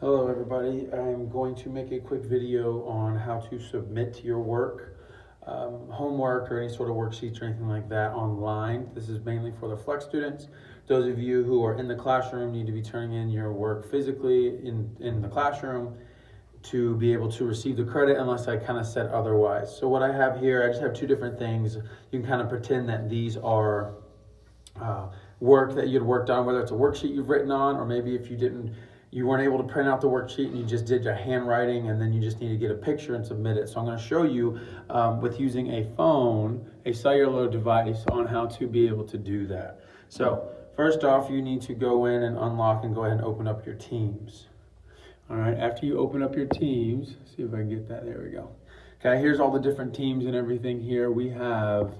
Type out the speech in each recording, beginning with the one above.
Hello everybody, I'm going to make a quick video on how to submit your work, homework or any sort of worksheets or anything like that online. This is mainly for the Flex students. Those of you who are in the classroom need to be turning in your work physically in the classroom to be able to receive the credit unless I kind of said otherwise. So what I have here, I just have two different things. You can kind of pretend that these are work that you'd worked on, whether it's a worksheet you've written on, or maybe if you weren't able to print out the worksheet and you just did your handwriting and then you just need to get a picture and submit it. So I'm going to show you with using a phone, a cellular device, on how to be able to do that. So first off, you need to go in and unlock and go ahead and open up your Teams. All right, after you open up your Teams, see if I can get that, there we go. Okay, here's all the different teams and everything here. We have,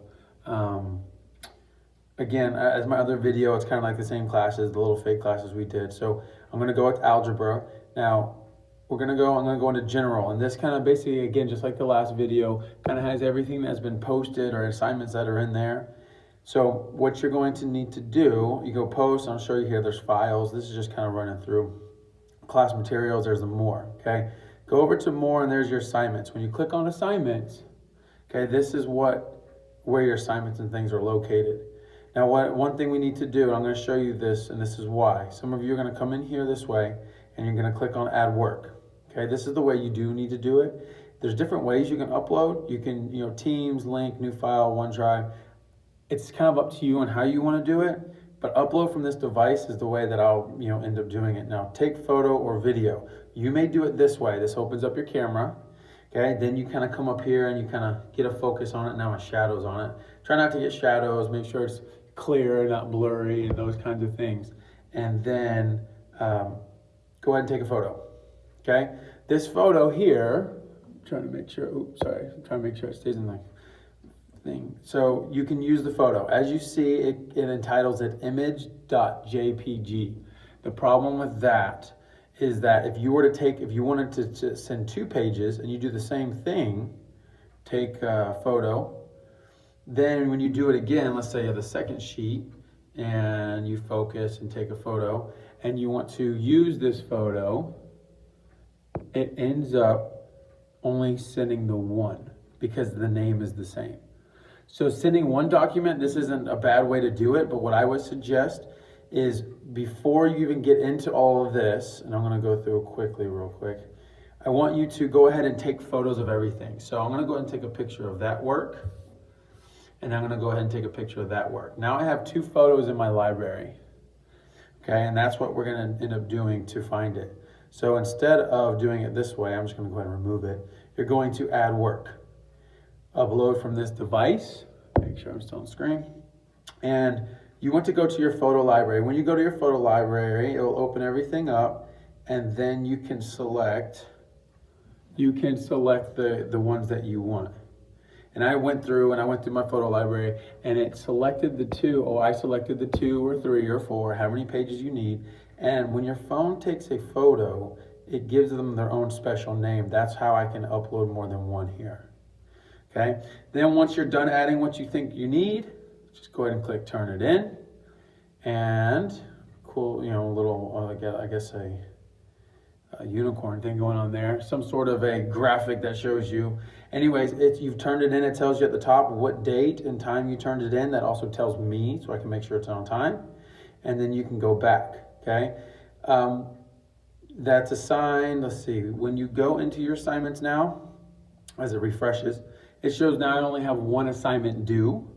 again, as my other video, it's kind of like the same classes, the little fake classes we did. So I'm going to go with algebra. Now, I'm going to go into general. And this kind of basically, again, just like the last video, kind of has everything that's been posted or assignments that are in there. So what you're going to need to do, you go post, I'll show you here, there's files. This is just kind of running through class materials, there's the more, okay? Go over to more and there's your assignments. When you click on assignments, okay, this is where your assignments and things are located. Now, one thing we need to do, and I'm going to show you this, and this is why. Some of you are going to come in here this way, and you're going to click on Add Work. Okay, this is the way you do need to do it. There's different ways you can upload. You can, Teams, link, new file, OneDrive. It's kind of up to you on how you want to do it, but upload from this device is the way that I'll, end up doing it. Now, take photo or video. You may do it this way. This opens up your camera. Okay, then you kind of come up here and you kind of get a focus on it. Now, with shadows on it. Try not to get shadows. Make sure it's clear, not blurry, and those kinds of things. And then go ahead and take a photo. Okay, this photo here, I'm trying to make sure, I'm trying to make sure it stays in the thing. So you can use the photo. As you see, it entitles it image.jpg. The problem with that is that if you wanted to send 2 pages and you do the same thing, take a photo, then when you do it again, let's say you have the second sheet and you focus and take a photo and you want to use this photo, it ends up only sending the one because the name is the same. So sending one document, this isn't a bad way to do it, but what I would suggest is before you even get into all of this, and I'm going to go through it real quick, I want you to go ahead and take photos of everything. So I'm going to go ahead and take a picture of that work. And I'm going to go ahead and take a picture of that work. Now I have 2 photos in my library. Okay, and that's what we're going to end up doing to find it. So instead of doing it this way, I'm just going to go ahead and remove it. You're going to add work. Upload from this device. Make sure I'm still on screen. And you want to go to your photo library. When you go to your photo library, it will open everything up. And then you can select the ones that you want. And I went through my photo library and it selected the 2, I selected the 2 or 3 or 4, how many pages you need. And when your phone takes a photo, it gives them their own special name. That's how I can upload more than one here. Okay. Then once you're done adding what you think you need, just go ahead and click Turn It In. And cool, little, I guess a unicorn thing going on there, some sort of a graphic that shows you. Anyways, you've turned it in. It tells you at the top what date and time you turned it in. That also tells me, so I can make sure it's on time. And then you can go back, okay? That's assigned. Let's see. When you go into your assignments now, as it refreshes, it shows now I only have 1 assignment due,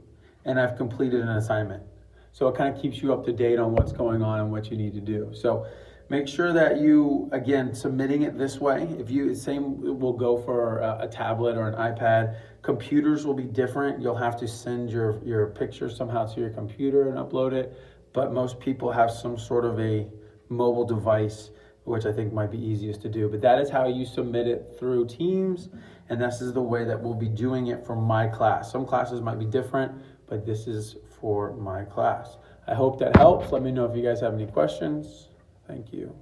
and I've completed an assignment. So it kind of keeps you up to date on what's going on and what you need to do. So make sure that you, again, submitting it this way. Same will go for a tablet or an iPad. Computers will be different. You'll have to send your picture somehow to your computer and upload it. But most people have some sort of a mobile device, which I think might be easiest to do. But that is how you submit it through Teams. And this is the way that we'll be doing it for my class. Some classes might be different, but this is for my class. I hope that helps. Let me know if you guys have any questions. Thank you.